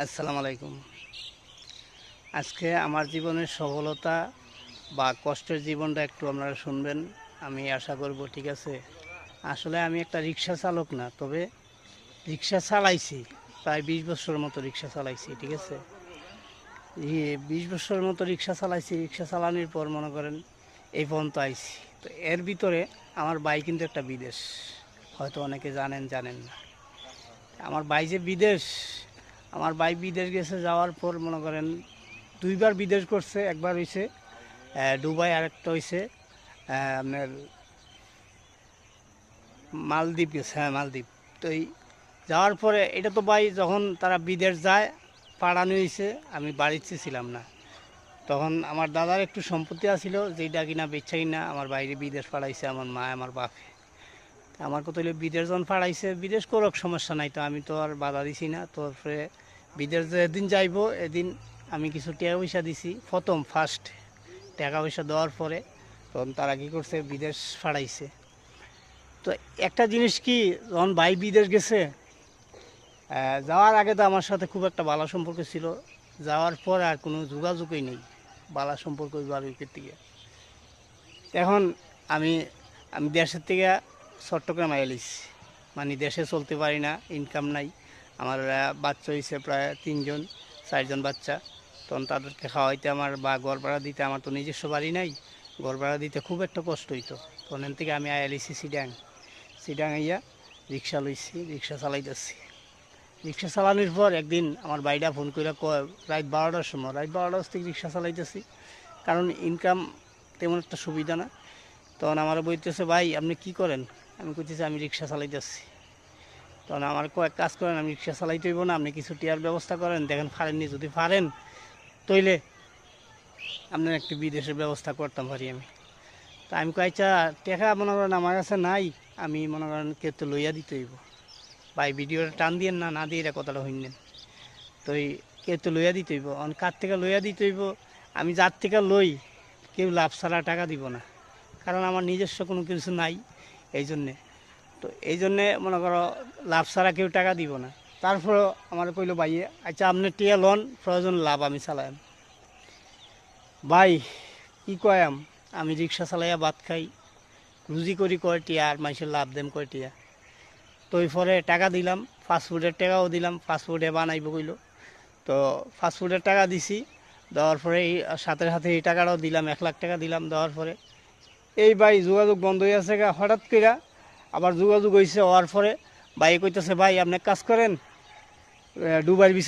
আসসালামু আলাইকুম। আজকে আমার জীবনের সফলতা বা কষ্টের জীবনটা একটু আপনারা শুনবেন, আমি আশা করব। ঠিক আছে? আসলে আমি একটা রিক্সা চালক না, তবে রিক্সা চালাইছি। প্রায় 20 বছরের মতো রিক্সা চালাইছি। ঠিক আছে? এই 20 বছরের মতো রিক্সা চালাইছি। রিক্সা চালানোর পর মনে করেন এই পর্যন্ত আইছি। তো এর ভিতরে আমার ভাই কিন্তু একটা বিদেশ, হয়তো অনেকে জানেন জানেন না। আমার ভাই যে বিদেশ, আমার ভাই বিদেশ গেছে, যাওয়ার পর মনে করেন দুইবার বিদেশ করছে। একবার হইছে দুবাই, আর একটা হইছে আপনার মালদ্বীপ গেছে। হ্যাঁ, মালদ্বীপ। তো এই যাওয়ার পরে এটা তো ভাই যখন তারা বিদেশ যায় পাড়ানো হয়েছে, আমি বাড়িতে ছিলাম না। তখন আমার দাদার একটু সম্পত্তি আছিল, যেটা কিনা বেচা কিনা আমার বাইরে বিদেশ পাঠাইছে আমার মা আমার বাপে। আমার কত হইলে বিদেশ যখন পাঠাইছে, বিদেশ করক সমস্যা নাই, তো আমি তো আর বাধা দিছি না। তারপরে বিদেশ যেদিন যাইব এদিন আমি কিছু টাকা পয়সা দিছি, প্রথম ফার্স্ট টাকা পয়সা দেওয়ার পরে তখন তারা কী করছে, বিদেশ পাঠাইছে। তো একটা জিনিস কি, যখন ভাই বিদেশ গেছে, যাওয়ার আগে তো আমার সাথে খুব একটা ভালো সম্পর্ক ছিল। যাওয়ার পর আর কোনো যোগাযোগই নেই, ভালো সম্পর্ক বাড়ির থেকে। এখন আমি আমি দেশের থেকে চট্টগ্রামে এলিছি, মানে দেশে চলতে পারি না, ইনকাম নাই। আমার বাচ্চা হয়েছে প্রায় 3জন 4জন বাচ্চা। তখন তাদেরকে খাওয়াইতে আমার বা ঘর ভাড়া দিতে, আমার তো নিজস্ব বাড়ি নাই, ঘর ভাড়া দিতে খুব একটা কষ্ট হইতো। তখন এখান থেকে আমি এলিছি সিডাং। সিডাং আইয়া রিক্সা লইছি, রিক্সা চালাইতেছি। রিক্সা চালানোর পর একদিন আমার বাইরা ফোন করে কয়, রাত 12টার সময়, রাত 12টার থেকে রিক্সা চালাইতেছি, কারণ ইনকাম তেমন একটা সুবিধা না। তখন আমার বলতেছে, ভাই আপনি কি করেন? আমি কইতেছি আমি রিক্সা চালাইতেছি। তখন আমার কয়েক কাজ করেন, আমি রিক্সা চালাইতে হইব না, আপনি কিছু টিয়ার ব্যবস্থা করেন, দেখেন পারেননি, যদি পারেন তইলে আপনার একটি বিদেশের ব্যবস্থা করতাম পারি আমি। তা আমি কয়েকটা টেকা মনে করেন আমার কাছে নাই, আমি মনে করেন কে তো লইয়া দিতে হইব। ভাই ভিডিওটা টান দিয়েন না, না দিয়ে এটা কথাটা হইনেন। তো এই কে তো লইয়া দিতে হইব, কার থেকে লইয়া দিতে হইব? আমি যার থেকে লই কেউ লাভ ছাড়া টাকা দিব না, কারণ আমার নিজস্ব কোনো কিছু নাই। এই জন্যে, তো এই জন্যে মনে করো লাভ ছাড়া কেউ টাকা দিব না। তারপরেও আমার কইলো, ভাইয়ে আচ্ছা আপনি টিয়া লন, প্রয়োজন লাভ আমি চালাইম। ভাই কি কয়াম, আমি রিক্সা চালাইয়া ভাত খাই, রুজি করি কয় টিয়া, আর মানুষের লাভ দেম কয় টিয়া। তো ওই পরে টাকা দিলাম, ফাস্টফুডের টাকাও দিলাম, ফাস্টফুডে বানাইব কইলো। তো ফাস্টফুডের টাকা দিছি, দেওয়ার পরে এই সাথে সাথে এই টাকাটাও দিলাম, 1 লাখ টাকা দিলাম। দেওয়ার পরে এই ভাই যোগাযোগ বন্ধ হয়ে আছে গা, হঠাৎ করে আবার যোগাযোগ হয়েছে। হওয়ার পরে ভাই কইতেছে, ভাই আপনি কাজ করেন, দুবাইয়ের ভিসা